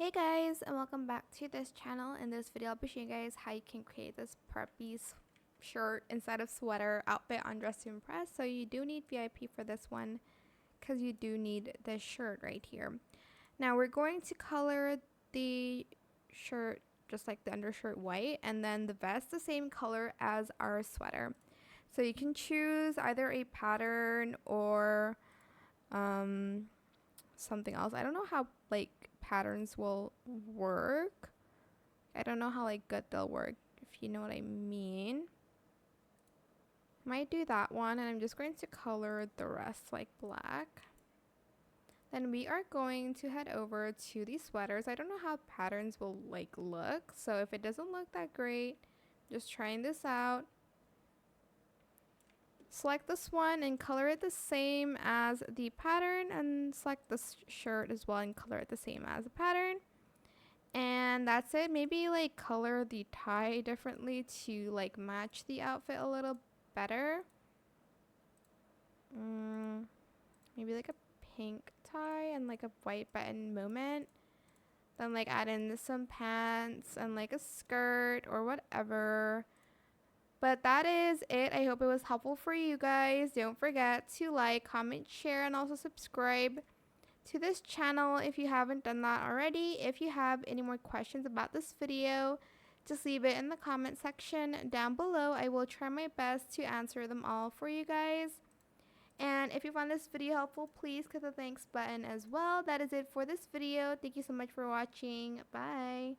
Hey guys, and welcome back to this channel. In this video I'll be showing you guys how you can create this preppy shirt inside of sweater outfit on Dress to Impress. So you do need VIP for this one because you do need this shirt right here. Now we're going to color the shirt just like the undershirt white, and then the vest the same color as our sweater. So you can choose either a pattern or something else. I don't know how like patterns will work. I don't know how like good they'll work, if you know what I mean. Might do that one, and I'm just going to color the rest like black. Then we are going to head over to these sweaters. I don't know how patterns will like look, so if it doesn't look that great, just trying this out. Select this one and color it the same as the pattern, and select this shirt as well and color it the same as the pattern. And that's it. Maybe like color the tie differently to like match the outfit a little better. Maybe like a pink tie and like a white button moment. Then like add in some pants and like a skirt or whatever. But that is it. I hope it was helpful for you guys. Don't forget to like, comment, share, and also subscribe to this channel if you haven't done that already. If you have any more questions about this video, just leave it in the comment section down below. I will try my best to answer them all for you guys. And if you found this video helpful, please click the thanks button as well. That is it for this video. Thank you so much for watching. Bye.